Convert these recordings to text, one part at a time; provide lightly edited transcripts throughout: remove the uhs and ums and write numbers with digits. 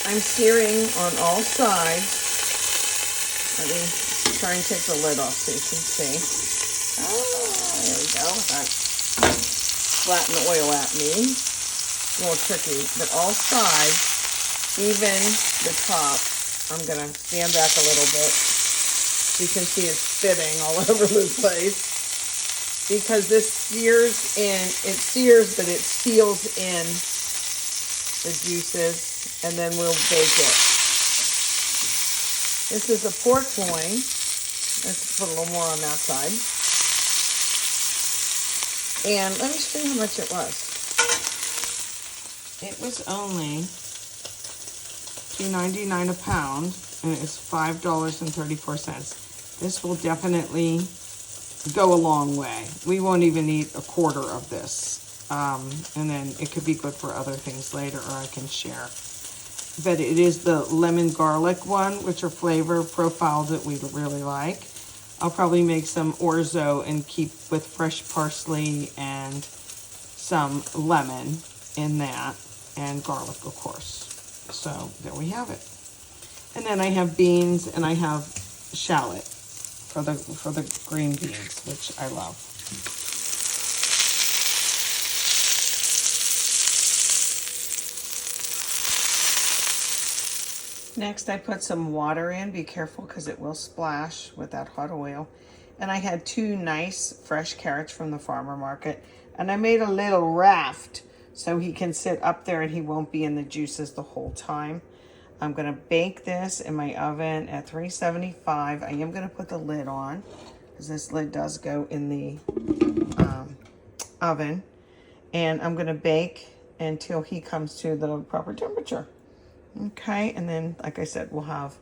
I'm searing on all sides. Let me try and take the lid off so you can see. Oh, there we go. That flatten the oil at me. It's a little tricky, but all sides, even the top, I'm gonna stand back a little bit. You can see it's spitting all over the place because this sears in, it sears, but it seals in the juices, and then we'll bake it. This is a pork loin. Let's put a little more on that side. And let me show you how much it was. It was only $2.99 a pound, and it's $5.34. This will definitely go a long way. We won't even eat a quarter of this. And then it could be good for other things later, or I can share. But it is the lemon garlic one, which are flavor profiles that we really like. I'll probably make some orzo and keep with fresh parsley and some lemon in that, and garlic, of course. So there we have it. And then I have beans and I have shallot for the green beans, which I love. Next, I put some water in. Be careful because it will splash with that hot oil. And I had 2 nice fresh carrots from the farmer market. And I made a little raft so he can sit up there and he won't be in the juices the whole time. I'm going to bake this in my oven at 375. I am going to put the lid on because this lid does go in the oven. And I'm going to bake until he comes to the proper temperature. Okay, and then, like I said, we'll have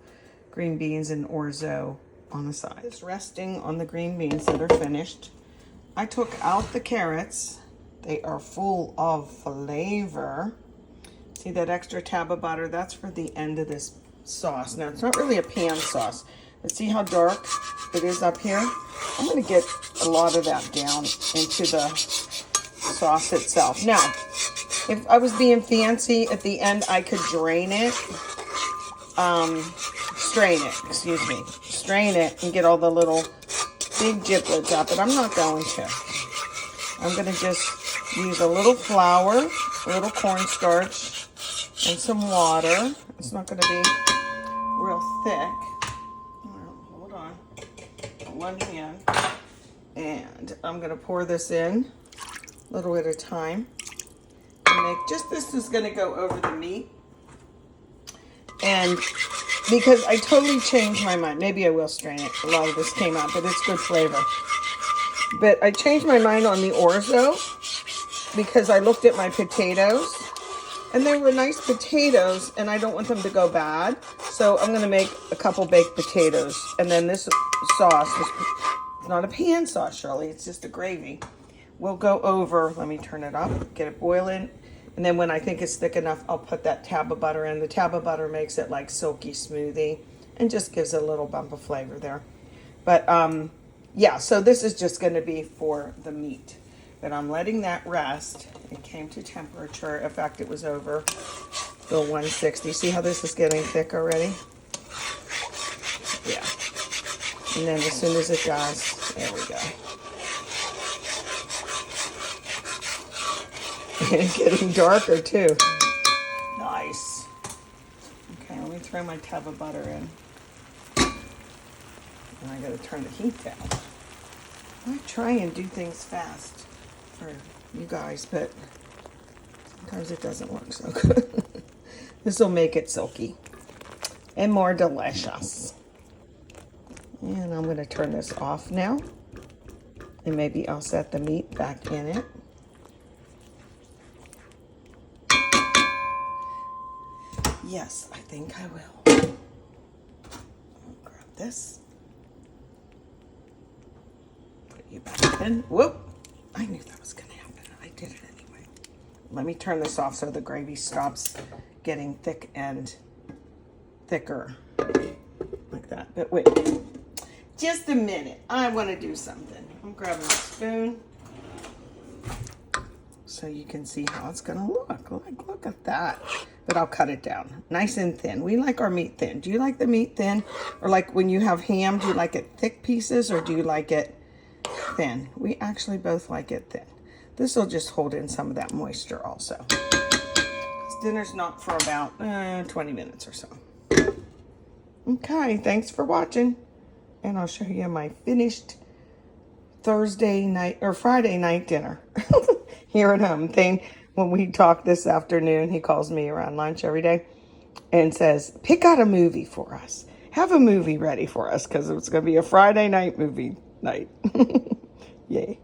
green beans and orzo on the side. It's resting on the green beans that are finished. I took out the carrots. They are full of flavor. See that extra tab of butter? That's for the end of this sauce. Now, it's not really a pan sauce, but see how dark it is up here? I'm going to get a lot of that down into the sauce itself. Now, if I was being fancy, at the end I could strain it, strain it and get all the little big giblets out, but I'm not going to. I'm going to just use a little flour, a little cornstarch, and some water. It's not going to be real thick. Hold on. One hand. And I'm going to pour this in a little at a time. This is going to go over the meat, and because I totally changed my mind, maybe I will strain it. A lot of this came out, but it's good flavor. But I changed my mind on the orzo because I looked at my potatoes and they were nice potatoes and I don't want them to go bad. So I'm going to make a couple baked potatoes, and then this sauce, it's not a pan sauce, Shirley, it's just a gravy. We'll go over, let me turn it up, get it boiling. And then when I think it's thick enough, I'll put that tab of butter in. The tab of butter makes it like silky smoothie and just gives it a little bump of flavor there. But yeah, so this is just going to be for the meat. But I'm letting that rest. It came to temperature. In fact, it was over the 160. See how this is getting thick already? Yeah. And then as soon as it does, there we go. It's getting darker too. Nice. Okay, let me throw my tub of butter in. And I gotta turn the heat down. I try and do things fast for you guys, but sometimes it doesn't work so good. This will make it silky and more delicious. And I'm gonna turn this off now. And maybe I'll set the meat back in it. Yes, I think I will. I'll grab this. Put you back in. Whoop! I knew that was going to happen. I did it anyway. Let me turn this off so the gravy stops getting thick and thicker. Like that. But wait. Just a minute. I want to do something. I'm grabbing a spoon so you can see how it's going to look. Look at that. but I'll cut it down nice and thin. We like our meat thin. Do you like the meat thin? Or like when you have ham, do you like it thick pieces or do you like it thin? We actually both like it thin. This will just hold in some of that moisture also. Dinner's not for about 20 minutes or so. Okay, thanks for watching. And I'll show you my finished Thursday night or Friday night dinner here at home. When we talk this afternoon, he calls me around lunch every day and says, pick out a movie for us. Have a movie ready for us because it's going to be a Friday night movie night. Yay.